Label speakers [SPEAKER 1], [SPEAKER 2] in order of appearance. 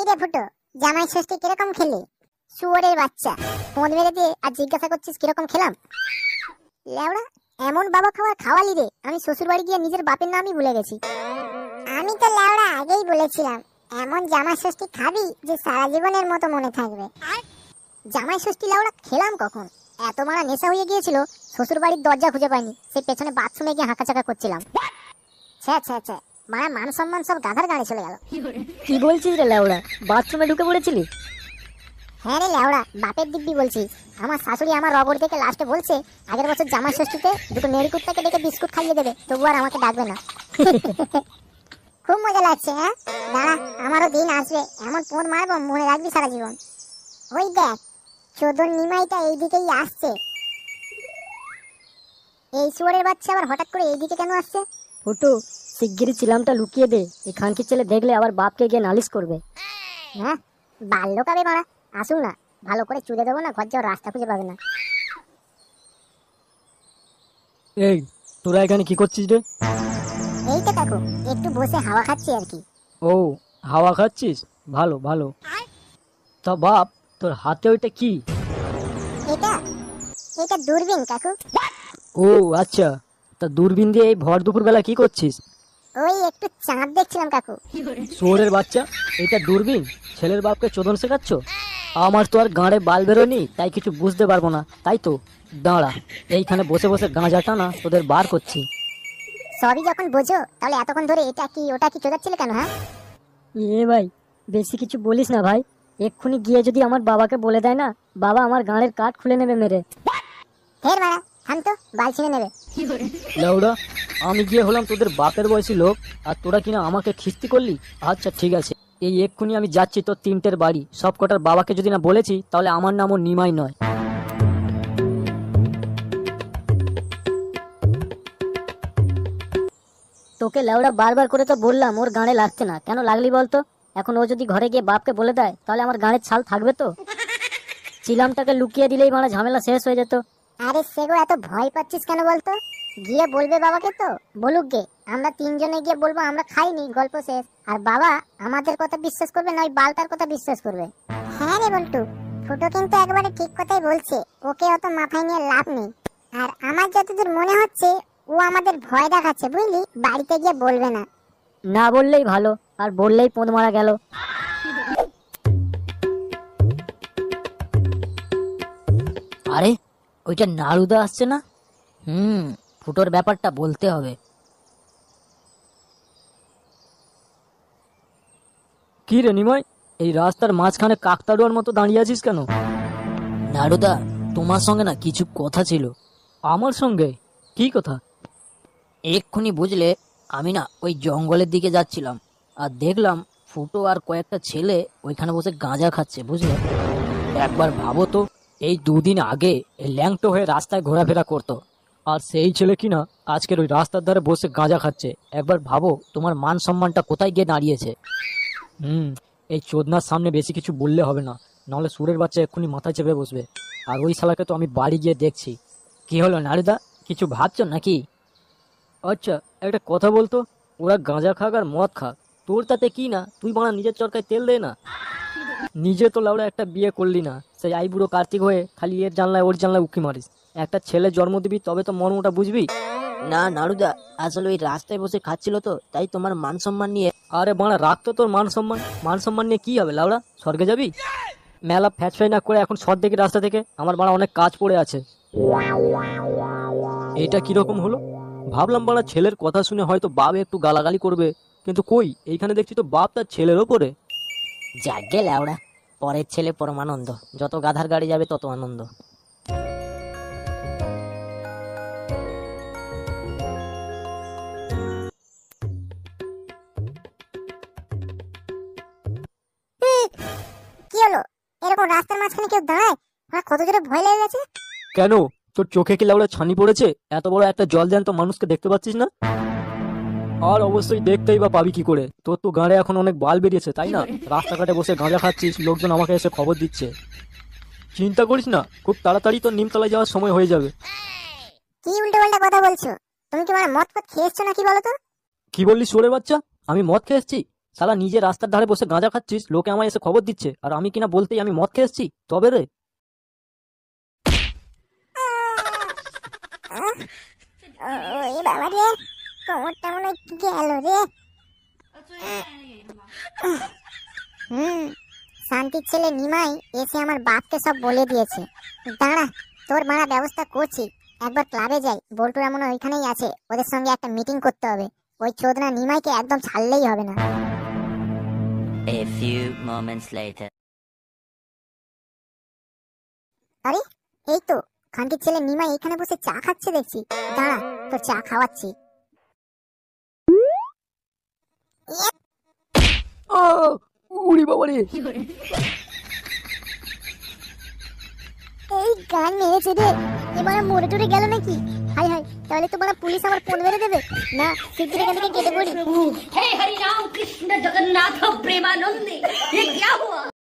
[SPEAKER 1] রে ফুটো, জামাই ষষ্ঠী কিরকম খেলি? শুয়োরের বাচ্চা, ফোন মেরে দিয়ে আর জিজ্ঞাসা করছিস কিরকম খেলাম? লেওড়া, এমন বাবা খাবার খাওয়ালি রে, আমি শ্বশুর বাড়ি গিয়ে নিজের বাপের নামই ভুলে গেছি। আমি তো লেওড়া আগেই বলেছিলাম এমন জামাই ষষ্ঠী খাবি যে সারা জীবনের মতো মনে থাকবে। জামাই ষষ্ঠী লেওড়া খেলাম কখন? এত মারা নেশা হয়ে গিয়েছিল, শ্বশুর বাড়ির দরজা খুঁজে পাইনি, সেই পেছনে বাথরুমে গিয়ে হাঁকাচাকা করছিলাম। ছ্যা ছ্যা ছ্যা, মারা মান সম্মান সব গাধার গাড়ি চলে গেল।
[SPEAKER 2] কি বলছিস রে লেওড়া, বাথরুমে ঢুকে পড়েছিলি?
[SPEAKER 1] হ্যাঁ রে লেওড়া, বাপের দিব্যি বলছি। আমার শাশুড়ি আমার রগর থেকে লাস্টে বলছে আগের বছর জামাই ষষ্ঠীতে দুটো নেড়ি কুত্তাকে ডেকে বিস্কুট খাইয়ে দেবে, তবু আর আমাকে ডাকবে না। খুব মজা লাগছে। হ্যাঁ দাঁড়া, আমারও দিন আসবে, এমন পোঁত মারবো মনে রাখবি সারা জীবন। ওই দেখ, চোদন নিমাইটা এইদিকেই আসছে। এই শুয়োরের বাচ্চা আবার হঠাৎ করে এইদিকে কেন আসছে?
[SPEAKER 2] ফুটু, শিগগিরই চিলামটা লুকিয়ে দে, এই খানকির ছেলে দেখলে আবার বাপকে গিয়ে নালিশ করবে।
[SPEAKER 1] হ্যাঁ, বাল্য কাবে মারা, আসুন না, ভালো করে চুড়ে দেবো না, ঘর যাওয়ার রাস্তা খুঁজে পাবে না।
[SPEAKER 3] এই তোরা এখানে কি করছিস রে?
[SPEAKER 1] এই তো কাকু, একটু বসে হাওয়া খাচ্ছি আর কি।
[SPEAKER 3] ও, হাওয়া খাচ্ছিস? ভালো ভালো। তা বাপ, তোর হাতে ওইটা কি?
[SPEAKER 1] এটা এটা দূরবীন কাকু।
[SPEAKER 3] ও আচ্ছা, তা দূরবীন দিয়ে এই ভর দুপুর বেলা কি করছিস?
[SPEAKER 1] ওই একটু চাঁদ দেখছিলাম কাকু।
[SPEAKER 3] শুয়োরের বাচ্চা, এটা দূরবীন? ছেলের বাপকে চোদন শেখাচ্ছ? আমার তো আর গাঁড়ে বাল বেরোনি, তাই কিছু বুঝতে পারবো না, তাই তো দাঁড়া, এইখানে বসে বসে গাঁজা টানা তোদের বার করছি।
[SPEAKER 1] সবই যখন বোঝো, তাহলে এতক্ষণ ধরে এটা কি ওটা কি চোদাচ্ছিলে কেন? হ্যাঁ
[SPEAKER 2] এ ভাই, বেশি কিছু বলিস না ভাই, এক্ষুনি গিয়ে যদি আমার বাবাকে বলে দেয় না, বাবা আমার গাঁড়ের কাঠ খুলে নেবে মেরে।
[SPEAKER 1] ফের মারা, থাম তো, বাল ছিঁড়ে নেবে।
[SPEAKER 3] লাউডা, আমি গিয়ে হলাম তোদের বাপের বয়সী লোক, আর তোরা কিনা আমাকে খিস্তি করলি? আচ্ছা ঠিক আছে, এই এক্ষুনি আমি যাচ্ছি তোর তিনটের বাড়ি, সব কটার বাবাকে যদি না বলেছি তাহলে আমার নামও নিমাই নয়।
[SPEAKER 2] তোকে লেওড়া বারবার করে তো বললাম ওর গাঁড়ে লাগছে না, কেন লাগলি বলতো? এখন ও যদি ঘরে গিয়ে বাপকে বলে দেয়, তাহলে আমার গাঁড়ের ছাল থাকবে তো? চিলামটাকে লুকিয়ে দিলেই মানে ঝামেলা শেষ হয়ে যেত।
[SPEAKER 1] আরে সেগো, এত ভয় পাচ্ছিস কেন বলতো? গিয়ে বলবে বাবাকে তো, বলুক গে, আমরা তিনজনে গিয়ে বলবো আমরা খাইনি, গল্প শেষ। আর বাবা আমাদের কথা বিশ্বাস করবে নয় বালতার কথা বিশ্বাস করবে। হ্যাঁ রে বল্টু, ফুটো কিন্তু একবারে ঠিক কথাই বলছে, ওকে অত মাথায় নিয়ে লাভ নেই। আর আমার যতদূর মনে হচ্ছে ও আমাদের ভয় দেখাচ্ছে, বুঝলি, বাড়িতে গিয়ে বলবে না।
[SPEAKER 2] না বললেই ভালো, আর বললেই পোঁদ মারা গেল।
[SPEAKER 4] আরে, ওইটা নাড়ুদা আসছে না? ফুটোর ব্যাপারটা বলতে হবে।
[SPEAKER 3] কি রে নিমাই, এই রাস্তার মাঝখানে কাকতাড়ুয়ার মতো দাঁড়িয়ে আছিস কেন?
[SPEAKER 4] নাড়ুদা, তোমার সঙ্গে না কিছু কথা ছিল।
[SPEAKER 3] আমার সঙ্গে? কি কথা?
[SPEAKER 4] এক্ষুনি বুঝলে, আমি না ওই জঙ্গলের দিকে যাচ্ছিলাম, আর দেখলাম ফুটো আর কয়েকটা ছেলে ওইখানে বসে গাঁজা খাচ্ছে, বুঝলে?
[SPEAKER 3] একবার ভাবো তো, এই দুদিন আগে এই ল্যাংটো হয়ে রাস্তায় ঘোরাফেরা করতো, আর সেই ছেলে কিনা আজকের ওই রাস্তার ধারে বসে গাঁজা খাচ্ছে। একবার ভাবো তোমার মান সম্মানটা কোথায় গিয়ে দাঁড়িয়েছে। এই চোদনার সামনে বেশি কিছু বললে হবে না, নাহলে সুরের বাচ্চা এক্ষুনি মাথায় চেপে বসবে। আর ওই শালাকে তো আমি বাড়ি গিয়ে দেখছি। কি হলো নারুদা, কিছু ভাবছো নাকি? আচ্ছা একটা কথা বলতো, ওরা গাঁজা খাক আর মদ খাক, তোর তাতে কি না? তুই বানা নিজের চরকায় তেল দে না। নিজে তো লাউড়া একটা বিয়ে করলি না, সেই আইবুড়ো কার্তিক হয়ে খালি এর জানলায় ওর জানলায় উকি মারিস। একটা ছেলে জন্ম দিবি তবে তো মর্মটা বুঝবি।
[SPEAKER 4] না নাড়ুদা, আসলে ওই রাস্তায় বসে খাচ্ছিল তো, তাই তোমার মান সম্মান নিয়ে।
[SPEAKER 3] আরে বাড়া, রাখতো তোর মান সম্মান। মান সম্মান নিয়ে কি হবে লাউড়া, স্বর্গে যাবি? মেলা ফ্যাচ ফ্যাচ না করে এখন সর দেখি রাস্তা থেকে, আমার বাড়া অনেক কাজ পড়ে আছে। এটা কিরকম হলো? ভাবলাম বাড়া ছেলের কথা শুনে হয়তো বাপ একটু গালাগালি করবে, কিন্তু কই, এইখানে দেখছি তো বাপ তার ছেলের ওপরে।
[SPEAKER 4] যাগে ল্যাওড়া, পরের ছেলে পরমানন্দ, যত গাধার গাড়ি যাবে তত আনন্দ।
[SPEAKER 1] কি হলো? এরকম রাস্তার মাঝখানে কেউ দাঁড়ায়? আমার কত জোরে ভয় লেগে গেছে।
[SPEAKER 3] কেন, তোর চোখে কি লাউড়া ছানি পড়েছে? এত বড় একটা জল জ্যান্ত মানুষকে দেখতে পাচ্ছিস না? আর অবশ্যই দেখতেই বা পাবি কি করে, তোর তো গাঁড়ে এখন অনেক বাল বেরিয়েছে তাই না? রাস্তাঘাটে বসে গাঁজা খাচ্ছিস, লোকজন আমাকে এসে খবর দিচ্ছে। চিন্তা করিস না, খুব তাড়াতাড়ি তোর নিমতলায় যাওয়ার সময় হয়ে যাবে।
[SPEAKER 1] কি উল্টো পাল্টা কথা বলছো? তুমি কি মানে মদ ফদ খেয়ে এসছো নাকি বলো তো?
[SPEAKER 3] কি বললি শুয়োরের বাচ্চা? আমি মদ খেয়ে এসেছি? শালা নিজে রাস্তার ধারে বসে গাঁজা খাচ্ছিস, লোকে আমায় এসে খবর দিচ্ছে, আর আমি কিনা বলতেই আমি মদ খেয়ে এসছি? তবে রে
[SPEAKER 1] ওই বাবা রে, কোমরটা মনে হয় গেল রে। শান্তির ছেলে নিমাই এসে আমার বাপকে সব বলে দিয়েছে। দাঁড়া, তোর মারা ব্যবস্থা করছি। একবার ক্লাবে যাই, বল্টুরা মনে হয় ওইখানেই আছে, ওদের সঙ্গে একটা মিটিং করতে হবে। ওই চোদনা নিমাইকে একদম ছাড়লেই হবে না।
[SPEAKER 5] A few moments later.
[SPEAKER 1] আরে এই তো খানকির ছেলে নিমাই এখানে বসে চা খাচ্ছে দেখছি। দাঁড়া, তোর চা খাওয়াচ্ছি।
[SPEAKER 3] উড়ি বাবা রে,
[SPEAKER 1] এই গান মেরেছে রে, এবার মরে টরে গেল নাকি? হাই হাই, তাহলে তো বড় পুলিশ আমার ফোন মেরে দেবে। না, শিগগির এখান থেকে কেটে পড়ি।
[SPEAKER 6] हे हरि राम कृष्ण जगन्नाथ प्रेमानंद